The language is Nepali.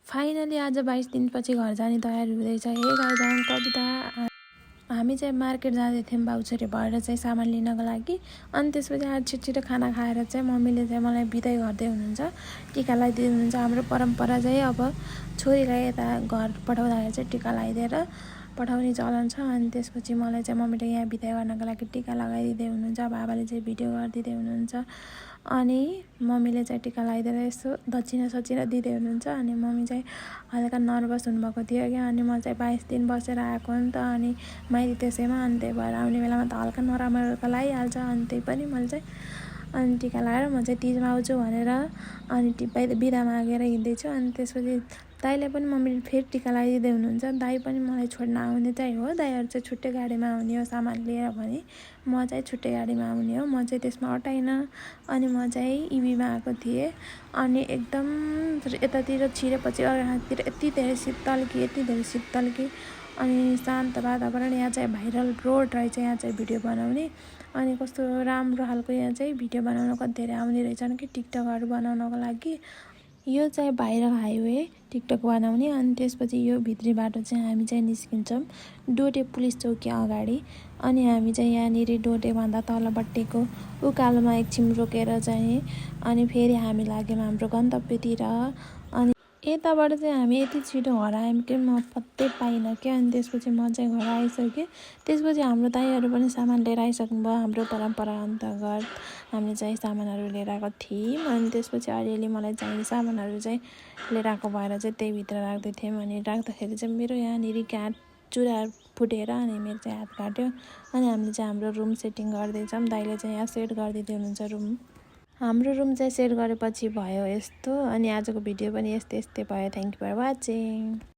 फाइनली आज 22 दिनपछि घर जाने तयारी हुँदैछ। हे गाइज, आम कविता। हामी चाहिँ मार्केट जाँदै थियौँ बाउछोरी भएर चाहिँ सामान लिनको लागि। अनि त्यसपछि आज छिटो खाना खाएर चाहिँ मम्मीले चाहिँ मलाई बिदाई गर्दै हुनुहुन्छ, टिका लगाइदिनु हुनुहुन्छ। हाम्रो परम्परा चाहिँ अब छोरीलाई यता घर पठाउँदाखेरि चाहिँ टिका लगाइदिएर पठाउने चलन छ। अनि त्यसपछि मलाई चाहिँ मम्मीले यहाँ बिदाई गर्नको लागि टिका लगाइदिँदै हुनुहुन्छ, बाबाले चाहिँ भिडियो गरिदिँदै हुनुहुन्छ। अनि मम्मीले चाहिँ टिका लगाइदिएर यसो दक्षिणा सचिना दिँदै हुनुहुन्छ। अनि मम्मी चाहिँ हल्का नर्भस हुनुभएको थियो क्या। अनि म चाहिँ 22 दिन बसेर आएको हो नि त, अनि माइती त्यसैमा। अनि त्यही भएर आउने बेलामा त हल्का नराम्रो त लगाइहाल्छ। अनि त्यही पनि मैले चाहिँ अनि टिका लगाएर म चाहिँ तिजमा आउँछु भनेर अनि बिदा मागेर हिँड्दैछु। अनि त्यसपछि दाइले पनि मम्मीले फेरि टिका लगाइदिँदै हुनुहुन्छ। दाइ पनि मलाई छोड्न आउने चाहिँ हो, दाइहरू चाहिँ छुट्टै गाडीमा आउने हो सामान लिएर भने, म चाहिँ छुट्टै गाडीमा आउने हो। म चाहिँ त्यसमा अटाइनँ। अनि म चाहिँ इभीमा आएको थिएँ। अनि एकदम यतातिर छिरेपछि अगाडितिर यति धेरै शीतल कि अनि शान्त वातावरण। यहाँ चाहिँ भाइरल रोड रहेछ, यहाँ चाहिँ भिडियो बनाउने। अनि कस्तो राम्रो खालको यहाँ चाहिँ भिडियो बनाउन कति धेरै आउने रहेछन् कि टिकटकहरू बनाउनको लागि। यो चाहिँ भाइरल हाइवे टिकटक बनाउने। अनि त्यसपछि यो भित्री बाटो चाहिँ हामी चाहिँ निस्किन्छौँ डोटे पुलिस चौकी अगाडि। अनि हामी चाहिँ यहाँनिर डोटेभन्दा तलपट्टिको उकालोमा एकछिन रोकेर चाहिँ अनि फेरि हामी लाग्यौँ हाम्रो गन्तव्यतिर। अनि यताबाट चाहिँ हामी यति छिटो घर आयौँ कि म पत्तै पाइनँ क्या। अनि त्यसपछि म चाहिँ घर आइसकेँ। त्यसपछि हाम्रो दाइहरू पनि सामान लिएर आइसक्नुभयो। हाम्रो परम्परा अन्तर्गत हामीले चाहिँ सामानहरू लिएर आएको थियौँ। अनि त्यसपछि अलिअलि मलाई चाहिने सामानहरू चाहिँ लिएर आएको भएर चाहिँ त्यही भित्र राख्दै थियौँ। अनि राख्दाखेरि चाहिँ मेरो यहाँनिर चुरा फुटेर अनि मेरो चाहिँ हात काट्यो। अनि हामीले चाहिँ हाम्रो रुम सेटिङ गर्दैछौँ। दाइले चाहिँ यहाँ सेट गरिदिँदै हुनुहुन्छ रुम। हाम्रो रुम चाहिँ सेट गरेपछि भयो यस्तो। अनि आजको भिडियो पनि यस्तै भयो। Thank you for watching.